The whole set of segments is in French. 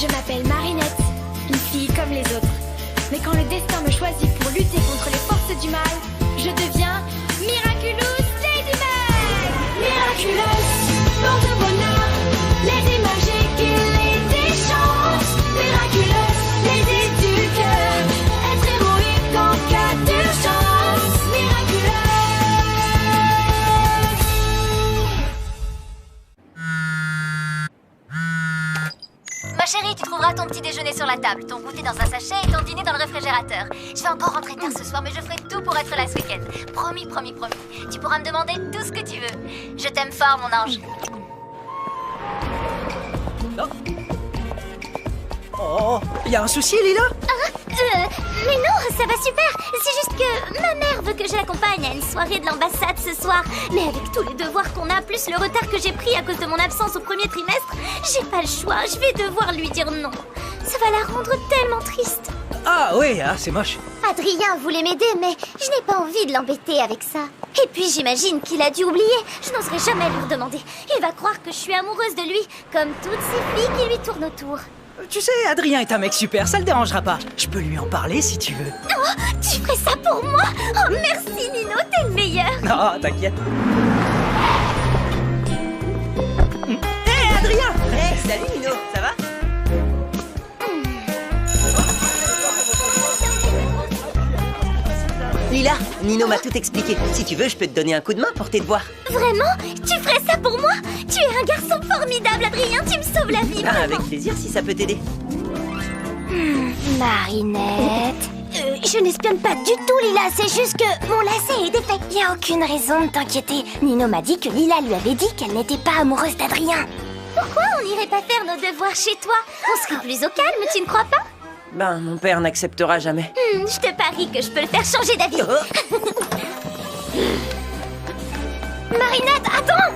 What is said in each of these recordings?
Je m'appelle Marinette, une fille comme les autres. Mais quand le destin me choisit pour lutter contre les forces du mal, je deviens Miraculous Ladybug. Miraculous, porte bonheur, Lady magique et Lady chance. Miraculous, Lady du cœur, être héroïque en cas d'urgence. Miraculous. Ma chérie, tu trouveras ton petit déjeuner sur la table, ton goûter dans un sachet et ton dîner dans le réfrigérateur. Je vais encore rentrer tard ce soir, mais je ferai tout pour être là ce week-end. Promis, promis, promis. Tu pourras me demander tout ce que tu veux. Je t'aime fort, mon ange. Oh, y a un souci, Lila? Mais non, ça va super. C'est juste que ma mère veut que je l'accompagne à une soirée de l'ambassade ce soir. Mais avec tous les devoirs qu'on a, plus le retard que j'ai pris à cause de mon absence au premier trimestre, j'ai pas le choix. Je vais devoir lui dire non. Ça va la rendre tellement triste. Ah oui, ah, c'est moche. Adrien voulait m'aider, mais je n'ai pas envie de l'embêter avec ça. Et puis j'imagine qu'il a dû oublier. Je n'oserais jamais lui redemander. Il va croire que je suis amoureuse de lui, comme toutes ces filles qui lui tournent autour. Tu sais, Adrien est un mec super, ça le dérangera pas. Je peux lui en parler si tu veux. Oh, tu ferais ça pour moi? Oh, merci Nino, t'es le meilleur. Non, t'inquiète. Hé, Adrien! Hey, salut Nino, ça va? Lila, Nino m'a tout expliqué. Si tu veux, je peux te donner un coup de main pour tes devoirs. Vraiment? Tu ferais ça pour moi? Tu es un garçon formidable, Adrien, tu me sauves la vie, Ah, vraiment. avec plaisir si ça peut t'aider. Marinette... je n'espionne pas du tout, Lila, c'est juste que mon lacet est défait. Il n'y a aucune raison de t'inquiéter. Nino m'a dit que Lila lui avait dit qu'elle n'était pas amoureuse d'Adrien. Pourquoi on n'irait pas faire nos devoirs chez toi? On serait plus au calme, tu ne crois pas? Ben, mon père n'acceptera jamais. Je te parie que je peux le faire changer d'avis. Oh. Marinette, attends!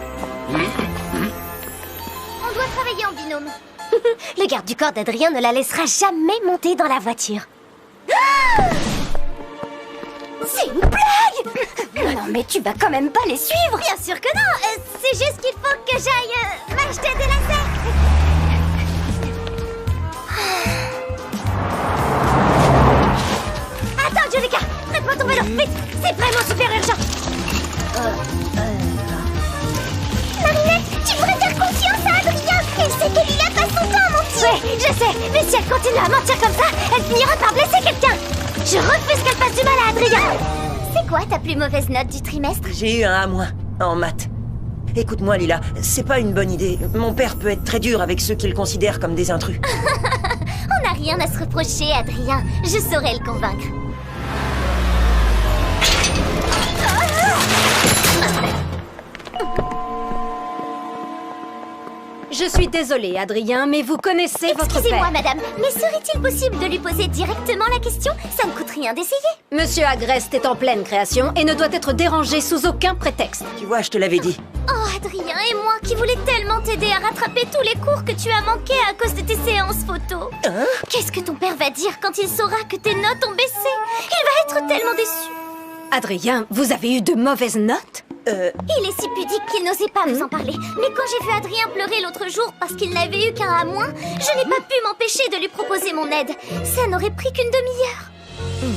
On doit travailler en binôme. Le garde du corps d'Adrien ne la laissera jamais monter dans la voiture. C'est une blague! Non mais tu vas quand même pas les suivre! Bien sûr que non! C'est juste qu'il faut que j'aille m'acheter des lasers! Attends, Julika! Prête-moi ton vélo! Vite! C'est vraiment super urgent! Marinette, tu devrais faire confiance à Adrien! Il sait que Lila passe son temps à mentir! Ouais, je sais! Mais si elle continue à mentir comme ça, elle finira par blesser quelqu'un! Je refuse qu'elle fasse du mal à Adrien! C'est quoi ta plus mauvaise note du trimestre? J'ai eu un A- en maths. Écoute-moi, Lila, c'est pas une bonne idée. Mon père peut être très dur avec ceux qu'il considère comme des intrus. On n'a rien à se reprocher, Adrien. Je saurais le convaincre. Je suis désolée, Adrien, mais vous connaissez votre Excusez-moi, père. madame, mais serait-il possible de lui poser directement la question? Ça ne coûte rien d'essayer. Monsieur Agreste est en pleine création et ne doit être dérangé sous aucun prétexte. Tu vois, je te l'avais dit. Oh, Adrien, et moi qui voulais tellement t'aider à rattraper tous les cours que tu as manqués à cause de tes séances photo. Hein? Qu'est-ce que ton père va dire quand il saura que tes notes ont baissé? Il va être tellement déçu. Adrien, vous avez eu de mauvaises notes? Il est si pudique qu'il n'osait pas nous en parler. Mais quand j'ai vu Adrien pleurer l'autre jour parce qu'il n'avait eu qu'un A-, je n'ai pas pu m'empêcher de lui proposer mon aide. Ça n'aurait pris qu'une demi-heure.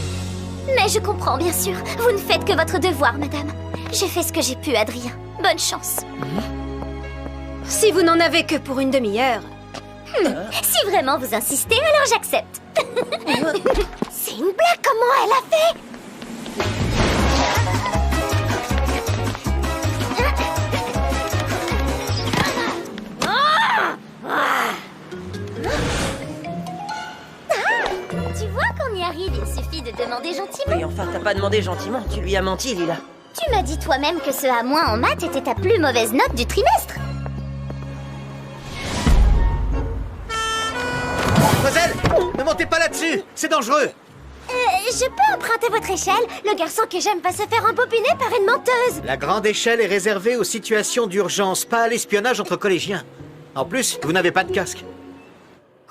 Mais je comprends, bien sûr. Vous ne faites que votre devoir, madame. J'ai fait ce que j'ai pu, Adrien. Bonne chance. Si vous n'en avez que pour une demi-heure... Si vraiment vous insistez, alors j'accepte. C'est une blague, comment elle a fait? Tu vois qu'on y arrive, il suffit de demander gentiment. Oui, enfin, t'as pas demandé gentiment. Tu lui as menti, Lila. Tu m'as dit toi-même que ce A- en maths était ta plus mauvaise note du trimestre. Mademoiselle, ne montez pas là-dessus, c'est dangereux. Je peux emprunter votre échelle? Le garçon que j'aime va se faire embobiner par une menteuse. La grande échelle est réservée aux situations d'urgence, pas à l'espionnage entre collégiens. En plus, vous n'avez pas de casque.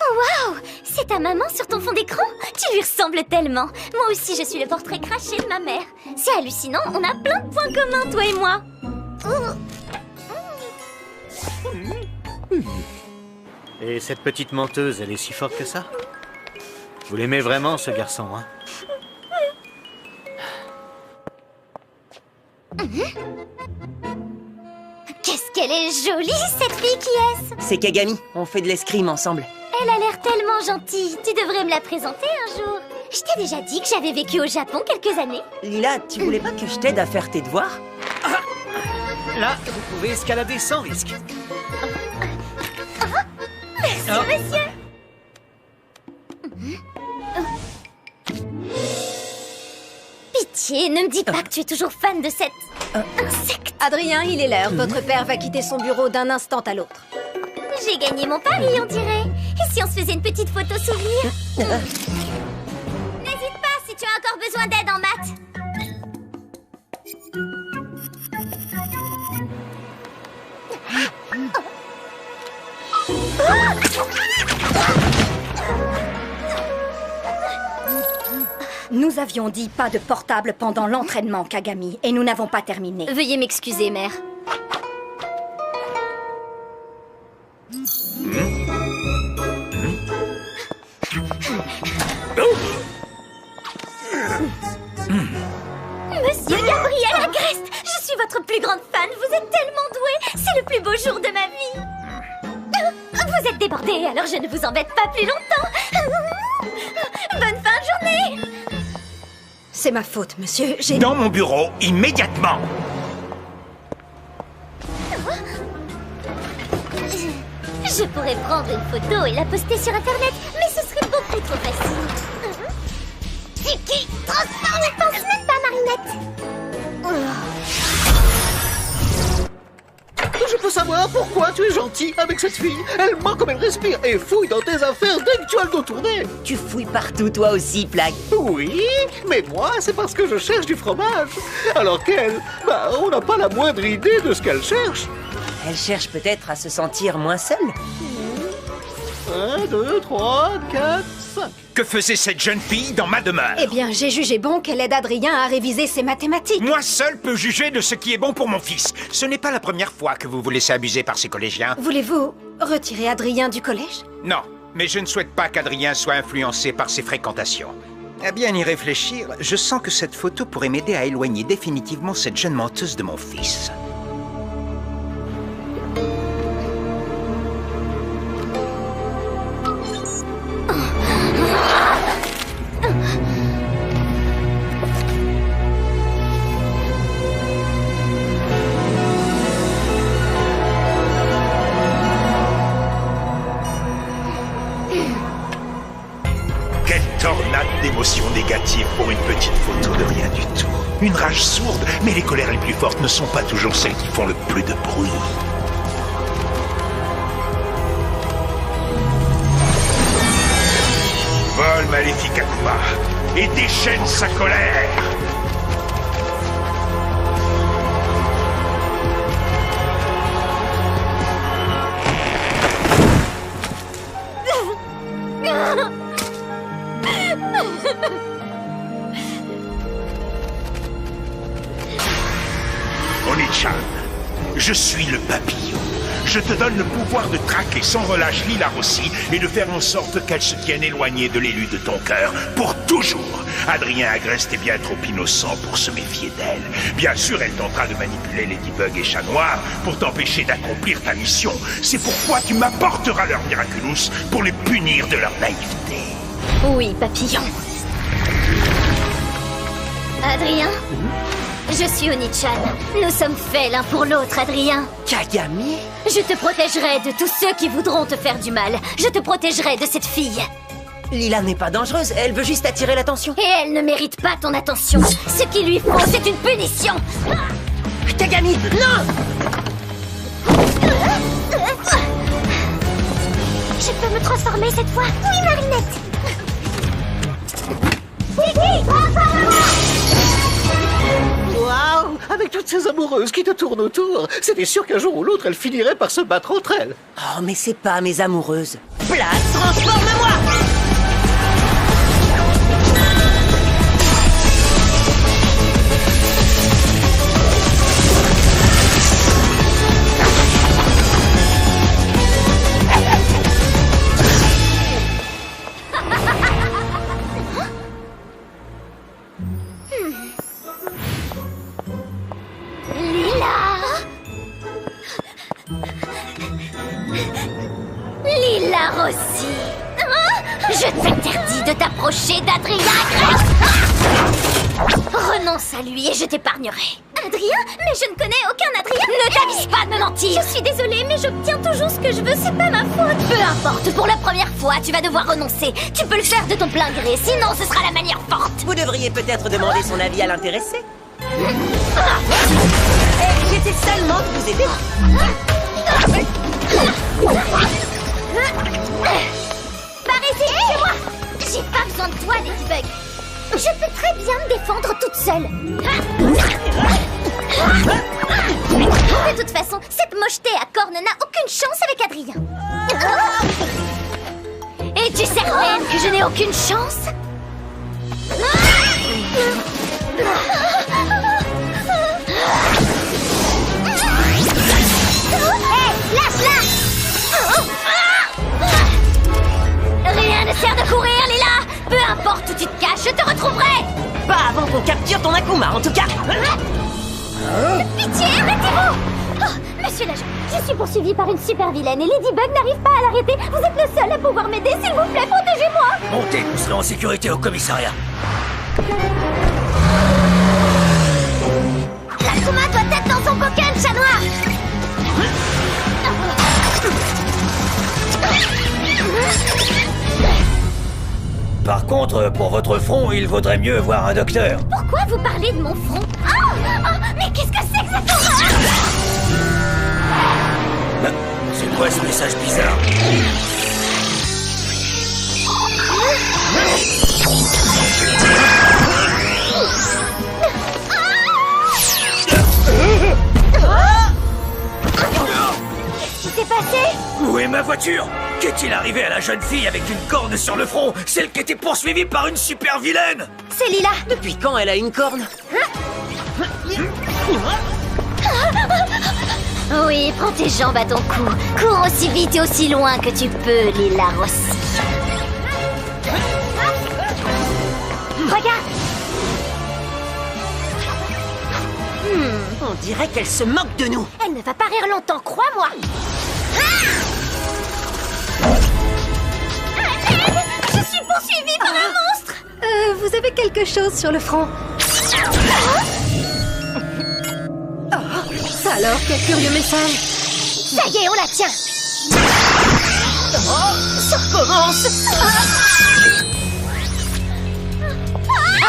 Oh waouh! C'est ta maman sur ton fond d'écran? Tu lui ressembles tellement. Moi aussi, je suis le portrait craché de ma mère. C'est hallucinant, on a plein de points communs, toi et moi. Et cette petite menteuse, elle est si forte que ça? Vous l'aimez vraiment, ce garçon, hein? Qu'est-ce qu'elle est jolie, cette fille qui est-ce? C'est Kagami, on fait de l'escrime ensemble. Elle a l'air tellement gentille. Tu devrais me la présenter un jour. Je t'ai déjà dit que j'avais vécu au Japon quelques années. Lila, tu voulais pas que je t'aide à faire tes devoirs? Là, vous pouvez escalader sans risque. Merci, monsieur. Pitié, ne me dis pas que tu es toujours fan de cet insecte. Adrien, il est l'heure. Votre père va quitter son bureau d'un instant à l'autre. J'ai gagné mon pari, on dirait. Et si on se faisait une petite photo souvenir? N'hésite pas si tu as encore besoin d'aide en maths. Nous avions dit pas de portable pendant l'entraînement, Kagami, et nous n'avons pas terminé. Veuillez m'excuser, mère. Monsieur Gabriel Agreste, je suis votre plus grande fan. Vous êtes tellement doué. C'est le plus beau jour de ma vie. Vous êtes débordé, alors je ne vous embête pas plus longtemps. Bonne fin de journée. C'est ma faute, monsieur. J'ai... Dans mon bureau, immédiatement! Je pourrais prendre une photo et la poster sur Internet, mais ce serait beaucoup trop facile. C'est qui? Transforme, ne pense même pas, Marinette. Je peux savoir pourquoi tu es gentil avec cette fille. Elle ment comme elle respire et fouille dans tes affaires dès que tu as le dos tourné. Tu fouilles partout, toi aussi, Plague. Oui, mais moi, c'est parce que je cherche du fromage. Alors qu'elle, on n'a pas la moindre idée de ce qu'elle cherche. Elle cherche peut-être à se sentir moins seule. 1, 2, 3, 4, 5. Que faisait cette jeune fille dans ma demeure? Eh bien, j'ai jugé bon qu'elle aide Adrien à réviser ses mathématiques. Moi seul peux juger de ce qui est bon pour mon fils. Ce n'est pas la première fois que vous vous laissez abuser par ces collégiens. Voulez-vous retirer Adrien du collège? Non, mais je ne souhaite pas qu'Adrien soit influencé par ses fréquentations. À bien y réfléchir, je sens que cette photo pourrait m'aider à éloigner définitivement cette jeune menteuse de mon fils. Quelle tornade d'émotions négatives pour une petite photo de rien du tout. Une rage sourde, mais les colères les plus fortes ne sont pas toujours celles qui font le plus de bruit. Vole maléfique Akuma et déchaîne sa colère. Oni-chan, je suis le papillon. Je te donne le pouvoir de traquer sans relâche Lila Rossi et de faire en sorte qu'elle se tienne éloignée de l'élu de ton cœur pour toujours. Adrien Agreste est bien trop innocent pour se méfier d'elle. Bien sûr, elle tentera de manipuler Ladybug et Chat Noir pour t'empêcher d'accomplir ta mission. C'est pourquoi tu m'apporteras leur Miraculous pour les punir de leur naïveté. Oui, papillon. Adrien, je suis Oni-chan. Nous sommes faits l'un pour l'autre, Adrien. Kagami? Je te protégerai de tous ceux qui voudront te faire du mal. Je te protégerai de cette fille. Lila n'est pas dangereuse, elle veut juste attirer l'attention. Et elle ne mérite pas ton attention. Ce qu'il lui faut, c'est une punition. Kagami, non! Je peux me transformer cette fois? Oui, Marinette. Waouh! Avec toutes ces amoureuses qui te tournent autour, c'était sûr qu'un jour ou l'autre, elles finiraient par se battre entre elles. Oh, mais c'est pas mes amoureuses. Place, transforme-moi! Lila Rossi, je t'interdis de t'approcher d'Adrien Grey. Renonce à lui et je t'épargnerai. Adrien? Mais je ne connais aucun Adrien. Ne t'avise pas de me mentir. Je suis désolée, mais j'obtiens toujours ce que je veux, c'est pas ma faute. Peu importe, pour la première fois, tu vas devoir renoncer. Tu peux le faire de ton plein gré, sinon ce sera la manière forte. Vous devriez peut-être demander son avis à l'intéressé. J'étais seulement de vous aider. Par ici, chez moi. J'ai pas besoin de toi, Ladybug. Je peux très bien me défendre toute seule. De toute façon, cette mocheté à cornes n'a aucune chance avec Adrien. Et tu sais même que je n'ai aucune chance? Hé, lâche-la! Rien ne sert de courir, Lila! Peu importe où tu te caches, je te retrouverai! Pas avant qu'on capture ton Akuma, en tout cas. Pitié, arrêtez-vous! Oh, monsieur l'agent, je suis poursuivie par une super vilaine et Ladybug n'arrive pas à l'arrêter. Vous êtes le seul à pouvoir m'aider, s'il vous plaît, protégez-moi! Montez, nous serons en sécurité au commissariat. L'Akuma doit être dans son coquin, chat noir! Par contre, pour votre front, il vaudrait mieux voir un docteur. Pourquoi vous parlez de mon front? Mais qu'est-ce que c'est que cette horreur? C'est quoi ce message bizarre? Qu'est-ce qui s'est passé? Où est ma voiture? Qu'est-il arrivé à la jeune fille avec une corne sur le front? Celle qui était poursuivie par une super vilaine? C'est Lila. Depuis quand elle a une corne? Oui, prends tes jambes à ton cou. Cours aussi vite et aussi loin que tu peux, Lila Rossi. Regarde. On dirait qu'elle se moque de nous. Elle ne va pas rire longtemps, crois-moi. Je suis poursuivie par un monstre. Vous avez quelque chose sur le front. Alors, quel curieux message. Ça y est, on la tient. Ça recommence.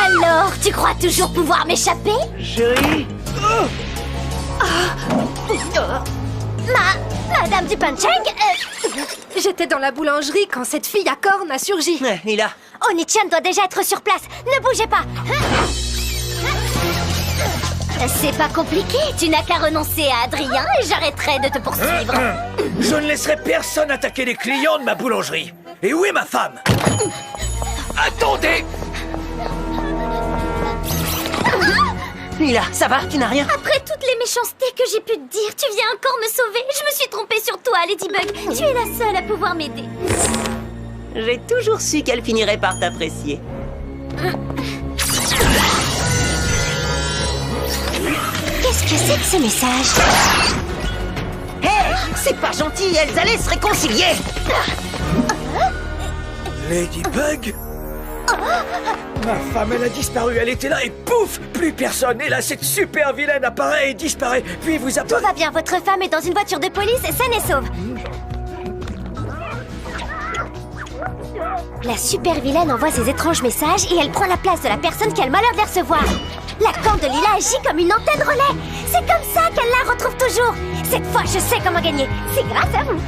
Alors, tu crois toujours pouvoir m'échapper? Chérie. Madame du Punchang, J'étais dans la boulangerie quand cette fille à cornes a surgi. Lila. Oni-chan doit déjà être sur place. Ne bougez pas. C'est pas compliqué. Tu n'as qu'à renoncer à Adrien et j'arrêterai de te poursuivre. Je ne laisserai personne attaquer les clients de ma boulangerie. Et où est ma femme? Attendez! Lila, ça va? Tu n'as rien? Après toutes les méchancetés que j'ai pu te dire, tu viens encore me sauver. Je me suis trompée sur toi, Ladybug. Tu es la seule à pouvoir m'aider. J'ai toujours su qu'elle finirait par t'apprécier. Qu'est-ce que c'est que ce message? Hé, c'est pas gentil, elles allaient se réconcilier. Ladybug? Ma femme, elle a disparu, elle était là et pouf! Plus personne. Et là, cette super vilaine apparaît et disparaît. Puis vous Tout apparaît... va bien, votre femme est dans une voiture de police, saine et sauve. La super vilaine envoie ses étranges messages et elle prend la place de la personne qui a le malheur de les recevoir. La corne de Lila agit comme une antenne relais. C'est comme ça qu'elle la retrouve toujours. Cette fois, je sais comment gagner. C'est grâce à vous.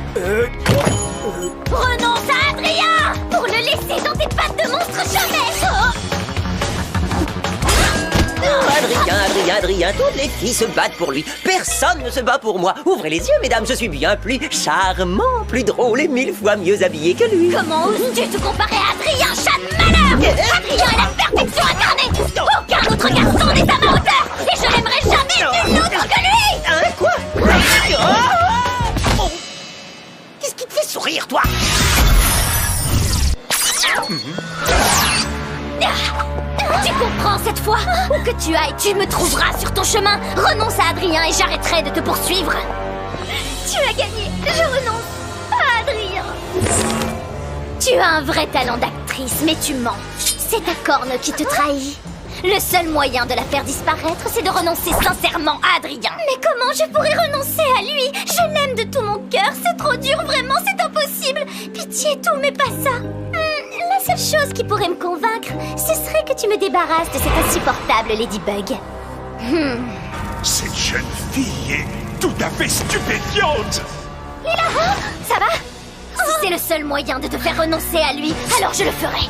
Renonce à Adrien pour le laisser dans tes pattes de monstre jamais. Adrien, toutes les filles se battent pour lui. Personne ne se bat pour moi. Ouvrez les yeux, mesdames, je suis bien plus charmant, plus drôle et 1000 fois mieux habillé que lui. Comment oses-tu te comparer à Adrien, chat de malheur? Adrien est la perfection incarnée. Aucun autre garçon n'est à ma hauteur. Et je n'aimerais jamais nul autre que lui. Hein, quoi? Oh. Qu'est-ce qui te fait sourire, toi? Tu comprends cette fois? Où que tu ailles, tu me trouveras sur ton chemin. Renonce à Adrien et j'arrêterai de te poursuivre. Tu as gagné, je renonce. as un vrai talent d'actrice, mais tu mens. C'est ta corne qui te trahit. Le seul moyen de la faire disparaître, c'est de renoncer sincèrement à Adrien. Mais comment je pourrais renoncer à lui? Je l'aime de tout mon cœur, c'est trop dur, vraiment, c'est impossible. Pitié, tout, mais pas ça. La seule chose qui pourrait me convaincre, ce serait que tu me débarrasses de cette insupportable Ladybug. Cette jeune fille est tout à fait stupéfiante. Lila, ça va? Si c'est le seul moyen de te faire renoncer à lui, alors je le ferai.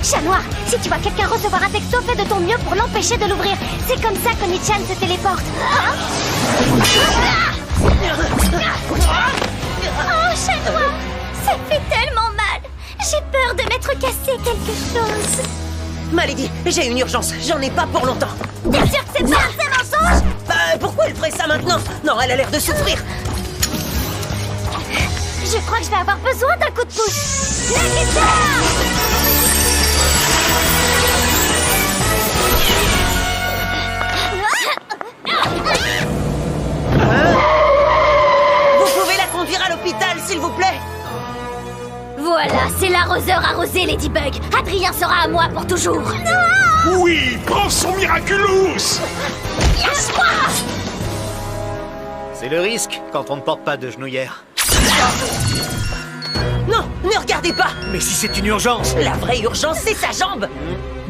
Chat noir, si tu vois quelqu'un recevoir un texto, fais de ton mieux pour l'empêcher de l'ouvrir. C'est comme ça que Nichan se téléporte. Oh, chat noir, ça fait tellement mal. J'ai peur de m'être cassé quelque chose. Malady, j'ai une urgence, j'en ai pas pour longtemps. T'es sûr que c'est pas un mensonge? Pourquoi elle ferait ça maintenant? Non, elle a l'air de souffrir. Je crois que je vais avoir besoin d'un coup de pouce. La guitare! Vous pouvez la conduire à l'hôpital, s'il vous plaît? Voilà, c'est l'arroseur arrosé, Ladybug. Adrien sera à moi pour toujours. Oui, prends son Miraculous. C'est le risque quand on ne porte pas de genouillère. Non, ne regardez pas. Mais si c'est une urgence! La vraie urgence, c'est sa jambe.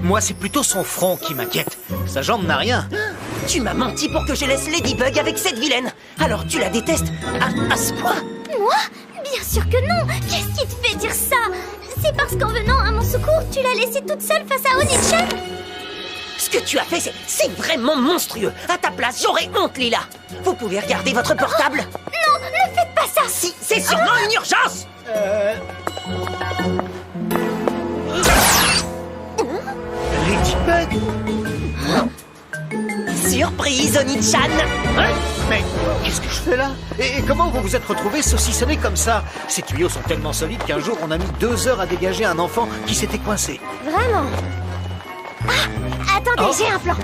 Moi, c'est plutôt son front qui m'inquiète. Sa jambe n'a rien. Tu m'as menti pour que je laisse Ladybug avec cette vilaine. Alors tu la détestes à ce point? Moi? Bien sûr que non. Qu'est-ce qui te fait dire ça? C'est parce qu'en venant à mon secours, tu l'as laissée toute seule face à Onichan? Ce que tu as fait, c'est vraiment monstrueux. À ta place, j'aurais honte, Lila. Vous pouvez regarder votre portable? Non, ne faites pas ça. Si, c'est sûrement une urgence. Ladybug? Surprise, Onichan. Hein? Mais qu'est-ce que je fais là? Et comment vous vous êtes retrouvés saucissonnés comme ça? Ces tuyaux sont tellement solides qu'un jour on a mis 2 heures à dégager un enfant qui s'était coincé. Vraiment? Ah, attendez, j'ai un plan.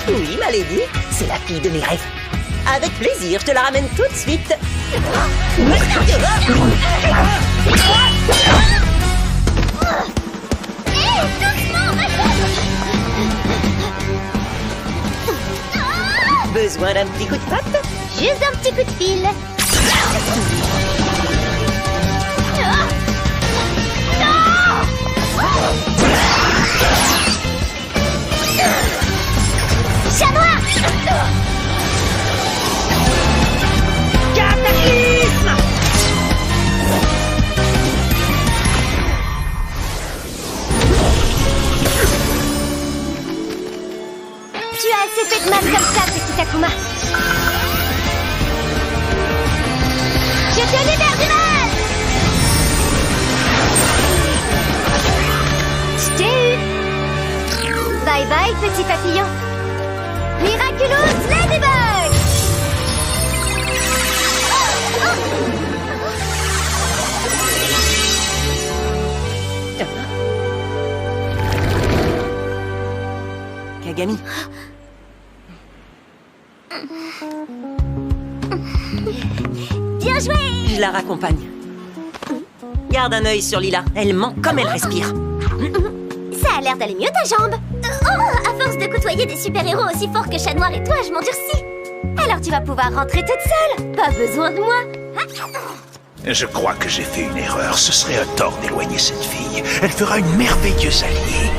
Oui, ma lady, c'est la fille de mes rêves. Avec plaisir, je te la ramène tout de suite. Besoin d'un petit coup de patte? Juste un petit coup de fil. Chat noir! Cataclysme! Tu as assez fait de mal comme ça, petit Takuma. Je te libère du mal! Je t'ai eu! Bye bye, petit papillon. Miraculous Ladybug! Kagami. Bien joué! Je la raccompagne. Garde un œil sur Lila. Elle ment comme elle respire. Ça a l'air d'aller mieux ta jambe. Oh, à force de côtoyer des super-héros aussi forts que Chat Noir et toi, je m'endurcis. Alors tu vas pouvoir rentrer toute seule. Pas besoin de moi. Je crois que j'ai fait une erreur. Ce serait un tort d'éloigner cette fille. Elle fera une merveilleuse alliée.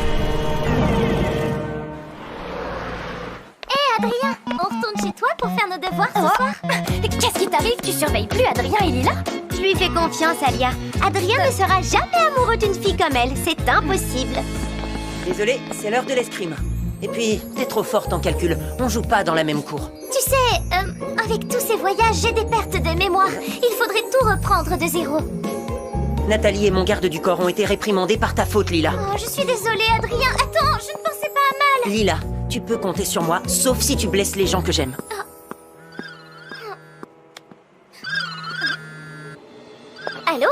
Hé Adrien, on retourne chez toi pour faire nos devoirs ce soir? Qu'est-ce qui t'arrive? Tu surveilles plus Adrien et Lila? Je lui fais confiance, Alia. Adrien ne sera jamais amoureux d'une fille comme elle. C'est impossible. Désolé, c'est l'heure de l'escrime. Et puis, t'es trop forte en calcul. On joue pas dans la même cour. Tu sais, avec tous ces voyages, j'ai des pertes de mémoire. Il faudrait tout reprendre de zéro. Nathalie et mon garde du corps ont été réprimandés par ta faute, Lila. Oh, je suis désolée, Adrien. Attends, je ne pensais pas à mal. Lila, tu peux compter sur moi, sauf si tu blesses les gens que j'aime. Allô?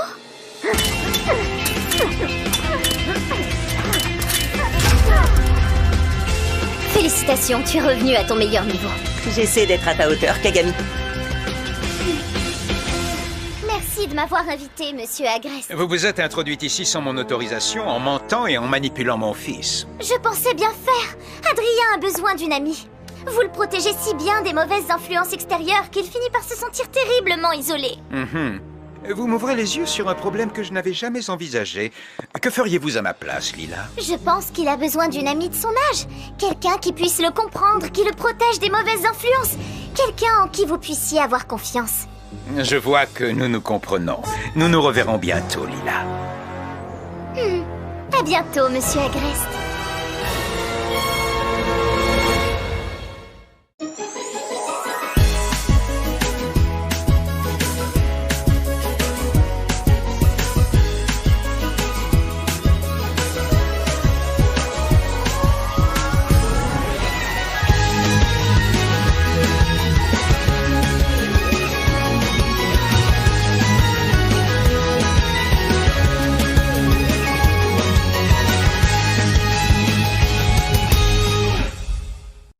Félicitations, tu es revenu à ton meilleur niveau. J'essaie d'être à ta hauteur, Kagami. Merci de m'avoir invité, monsieur Agreste. Vous vous êtes introduite ici sans mon autorisation, en mentant et en manipulant mon fils. Je pensais bien faire. Adrien a besoin d'une amie. Vous le protégez si bien des mauvaises influences extérieures qu'il finit par se sentir terriblement isolé. Vous m'ouvrez les yeux sur un problème que je n'avais jamais envisagé. Que feriez-vous à ma place, Lila? Je pense qu'il a besoin d'une amie de son âge. Quelqu'un qui puisse le comprendre, qui le protège des mauvaises influences. Quelqu'un en qui vous puissiez avoir confiance. Je vois que nous nous comprenons. Nous nous reverrons bientôt, Lila. À bientôt, monsieur Agreste.